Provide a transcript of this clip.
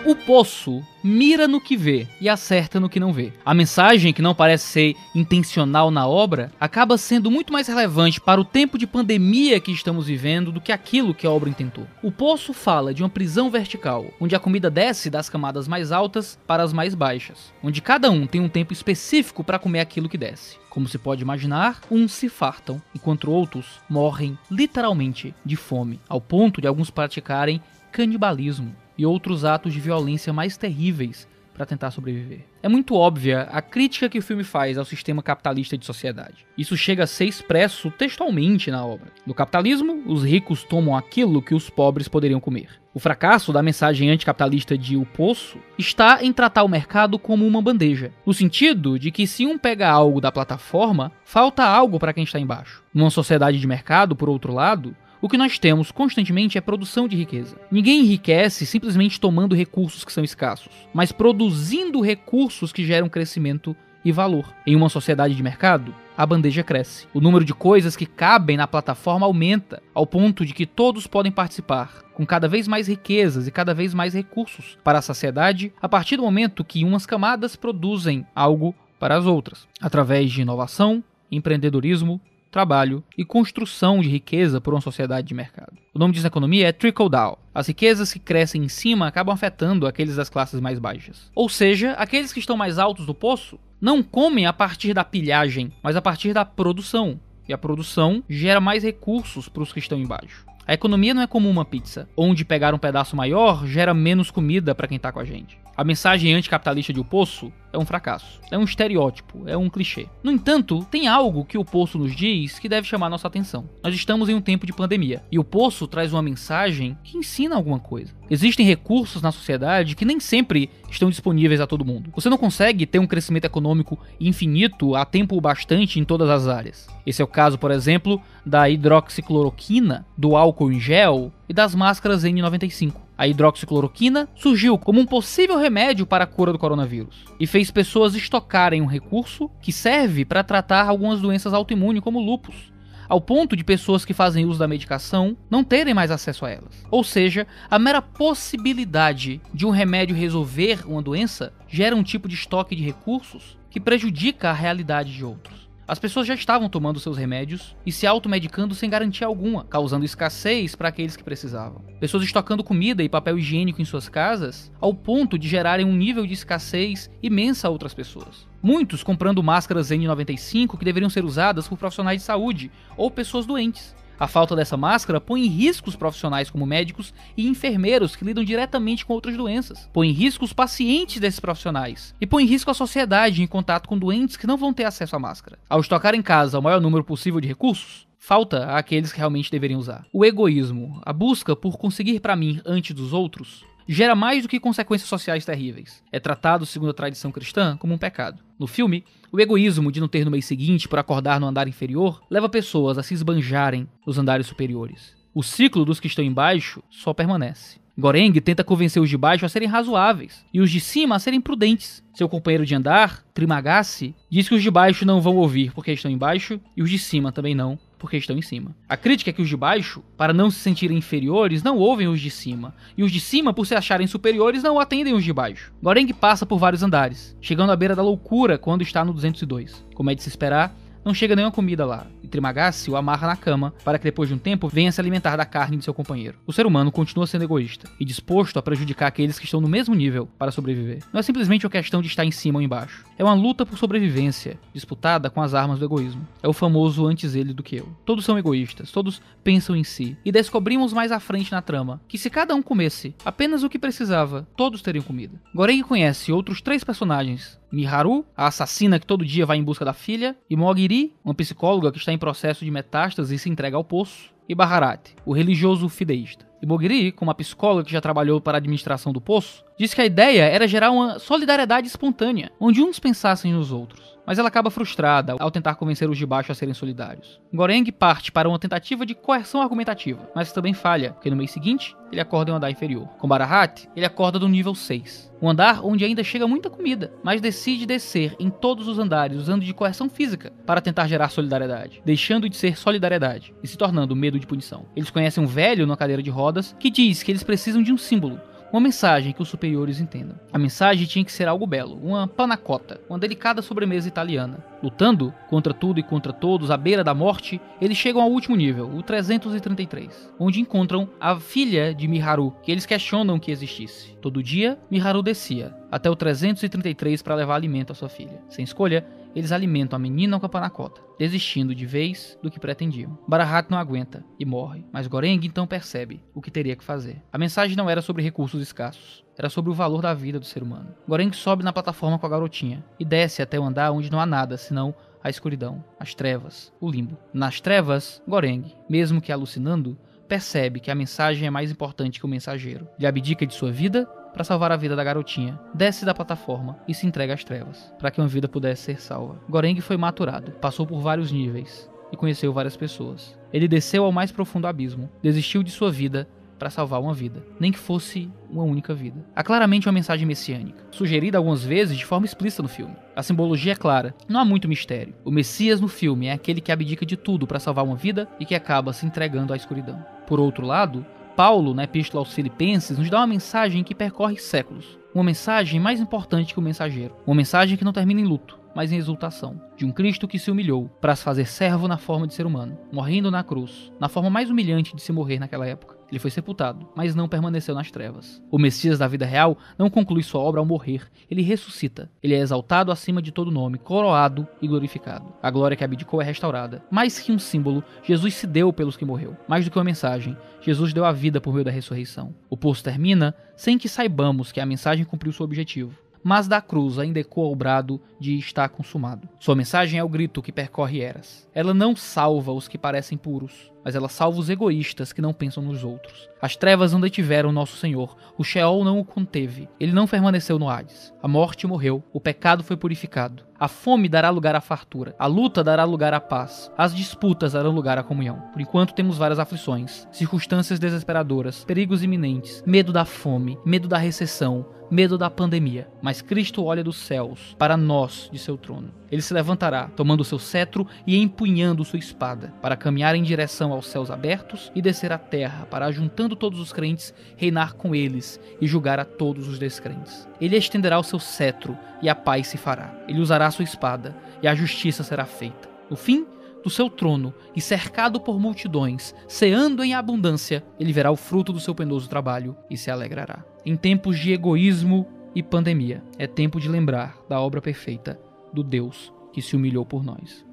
O poço mira no que vê e acerta no que não vê. A mensagem, que não parece ser intencional na obra, acaba sendo muito mais relevante para o tempo de pandemia que estamos vivendo do que aquilo que a obra intentou. O poço fala de uma prisão vertical, onde a comida desce das camadas mais altas para as mais baixas, onde cada um tem um tempo específico para comer aquilo que desce. Como se pode imaginar, uns se fartam, enquanto outros morrem literalmente de fome, ao ponto de alguns praticarem canibalismo e outros atos de violência mais terríveis para tentar sobreviver. É muito óbvia a crítica que o filme faz ao sistema capitalista de sociedade. Isso chega a ser expresso textualmente na obra. No capitalismo, os ricos tomam aquilo que os pobres poderiam comer. O fracasso da mensagem anticapitalista de O Poço está em tratar o mercado como uma bandeja, no sentido de que se um pega algo da plataforma, falta algo para quem está embaixo. Numa sociedade de mercado, por outro lado, o que nós temos constantemente é produção de riqueza. Ninguém enriquece simplesmente tomando recursos que são escassos, mas produzindo recursos que geram crescimento e valor. Em uma sociedade de mercado, a bandeja cresce. O número de coisas que cabem na plataforma aumenta, ao ponto de que todos podem participar, com cada vez mais riquezas e cada vez mais recursos para a sociedade, a partir do momento que umas camadas produzem algo para as outras, através de inovação, empreendedorismo, trabalho e construção de riqueza por uma sociedade de mercado. O nome disso na economia é trickle-down. As riquezas que crescem em cima acabam afetando aqueles das classes mais baixas. Ou seja, aqueles que estão mais altos do poço não comem a partir da pilhagem, mas a partir da produção. E a produção gera mais recursos para os que estão embaixo. A economia não é como uma pizza, onde pegar um pedaço maior gera menos comida para quem está com a gente. A mensagem anticapitalista de O Poço é um fracasso, é um estereótipo, é um clichê. No entanto, tem algo que O Poço nos diz que deve chamar nossa atenção. Nós estamos em um tempo de pandemia, e O Poço traz uma mensagem que ensina alguma coisa. Existem recursos na sociedade que nem sempre estão disponíveis a todo mundo. Você não consegue ter um crescimento econômico infinito a tempo bastante em todas as áreas. Esse é o caso, por exemplo, da hidroxicloroquina, do álcool em gel e das máscaras N95. A hidroxicloroquina surgiu como um possível remédio para a cura do coronavírus e fez pessoas estocarem um recurso que serve para tratar algumas doenças autoimunes como lúpus, ao ponto de pessoas que fazem uso da medicação não terem mais acesso a elas. Ou seja, a mera possibilidade de um remédio resolver uma doença gera um tipo de estoque de recursos que prejudica a realidade de outros. As pessoas já estavam tomando seus remédios e se automedicando sem garantia alguma, causando escassez para aqueles que precisavam. Pessoas estocando comida e papel higiênico em suas casas, ao ponto de gerarem um nível de escassez imensa a outras pessoas. Muitos comprando máscaras N95 que deveriam ser usadas por profissionais de saúde ou pessoas doentes. A falta dessa máscara põe em risco os profissionais como médicos e enfermeiros que lidam diretamente com outras doenças. Põe em risco os pacientes desses profissionais. E põe em risco a sociedade em contato com doentes que não vão ter acesso à máscara. Ao estocar em casa o maior número possível de recursos, falta àqueles que realmente deveriam usar. O egoísmo, a busca por conseguir para mim antes dos outros, gera mais do que consequências sociais terríveis. É tratado, segundo a tradição cristã, como um pecado. No filme, o egoísmo de não ter no mês seguinte por acordar no andar inferior leva pessoas a se esbanjarem nos andares superiores. O ciclo dos que estão embaixo só permanece. Goreng tenta convencer os de baixo a serem razoáveis e os de cima a serem prudentes. Seu companheiro de andar, Trimagasi, diz que os de baixo não vão ouvir porque estão embaixo e os de cima também não, porque estão em cima. A crítica é que os de baixo, para não se sentirem inferiores, não ouvem os de cima, e os de cima, por se acharem superiores, não atendem os de baixo. Goreng passa por vários andares, chegando à beira da loucura quando está no 202. Como é de se esperar, não chega nenhuma comida lá, e Trimagasi o amarra na cama para que depois de um tempo venha se alimentar da carne de seu companheiro. O ser humano continua sendo egoísta e disposto a prejudicar aqueles que estão no mesmo nível para sobreviver. Não é simplesmente uma questão de estar em cima ou embaixo. É uma luta por sobrevivência, disputada com as armas do egoísmo. É o famoso antes ele do que eu. Todos são egoístas, todos pensam em si. E descobrimos mais à frente na trama que se cada um comesse apenas o que precisava, todos teriam comida. Goreng conhece outros 3 personagens: Miharu, a assassina que todo dia vai em busca da filha, e Mogiri, uma psicóloga que está em processo de metástase e se entrega ao poço, e Bharat, o religioso fideísta. E Mogiri, como a psicóloga que já trabalhou para a administração do poço, disse que a ideia era gerar uma solidariedade espontânea, onde uns pensassem nos outros. Mas ela acaba frustrada ao tentar convencer os de baixo a serem solidários. Goreng parte para uma tentativa de coerção argumentativa, mas também falha, porque no mês seguinte ele acorda em um andar inferior. Com Bharat, ele acorda no nível 6, um andar onde ainda chega muita comida, mas decide descer em todos os andares usando de coerção física para tentar gerar solidariedade, deixando de ser solidariedade e se tornando medo de punição. Eles conhecem um velho numa cadeira de rodas que diz que eles precisam de um símbolo, Uma mensagem que os superiores entendam. A mensagem tinha que ser algo belo, uma panna cotta, uma delicada sobremesa italiana. Lutando contra tudo e contra todos, à beira da morte, eles chegam ao último nível, o 333, onde encontram a filha de Miharu, que eles questionam que existisse. Todo dia, Miharu descia até o 333 para levar alimento à sua filha. Sem escolha, eles alimentam a menina com a panna cotta, desistindo de vez do que pretendiam. Barahat não aguenta e morre, mas Goreng então percebe o que teria que fazer. A mensagem não era sobre recursos escassos, era sobre o valor da vida do ser humano. Goreng sobe na plataforma com a garotinha e desce até o andar onde não há nada, senão a escuridão, as trevas, o limbo. Nas trevas, Goreng, mesmo que alucinando, percebe que a mensagem é mais importante que o mensageiro. Ele abdica de sua vida para salvar a vida da garotinha, desce da plataforma e se entrega às trevas, para que uma vida pudesse ser salva. Goreng foi maturado, passou por vários níveis e conheceu várias pessoas. Ele desceu ao mais profundo abismo, desistiu de sua vida para salvar uma vida, nem que fosse uma única vida. Há claramente uma mensagem messiânica, sugerida algumas vezes de forma explícita no filme. A simbologia é clara, não há muito mistério. O Messias no filme é aquele que abdica de tudo para salvar uma vida e que acaba se entregando à escuridão. Por outro lado, Paulo, na Epístola aos Filipenses, nos dá uma mensagem que percorre séculos. Uma mensagem mais importante que o mensageiro. Uma mensagem que não termina em luto, mas em exultação. De um Cristo que se humilhou para se fazer servo na forma de ser humano, morrendo na cruz, na forma mais humilhante de se morrer naquela época. Ele foi sepultado, mas não permaneceu nas trevas. O Messias da vida real não conclui sua obra ao morrer, ele ressuscita. Ele é exaltado acima de todo nome, coroado e glorificado. A glória que abdicou é restaurada. Mais que um símbolo, Jesus se deu pelos que morreu. Mais do que uma mensagem, Jesus deu a vida por meio da ressurreição. O poço termina sem que saibamos que a mensagem cumpriu seu objetivo. Mas da cruz ainda ecoa o brado de está consumado. Sua mensagem é o grito que percorre eras. Ela não salva os que parecem puros, mas ela salva os egoístas que não pensam nos outros. As trevas não detiveram nosso Senhor, o Sheol não o conteve, ele não permaneceu no Hades. A morte morreu, o pecado foi purificado. A fome dará lugar à fartura, a luta dará lugar à paz, as disputas darão lugar à comunhão. Por enquanto temos várias aflições, circunstâncias desesperadoras, perigos iminentes, medo da fome, medo da recessão, medo da pandemia. Mas Cristo olha dos céus para nós de seu trono. Ele se levantará, tomando seu cetro e empunhando sua espada, para caminhar em direção aos céus abertos e descer à terra, para, juntando todos os crentes, reinar com eles e julgar a todos os descrentes. Ele estenderá o seu cetro e a paz se fará. Ele usará sua espada e a justiça será feita. No fim do seu trono e cercado por multidões, ceando em abundância, ele verá o fruto do seu penoso trabalho e se alegrará. Em tempos de egoísmo e pandemia, é tempo de lembrar da obra perfeita do Deus que se humilhou por nós.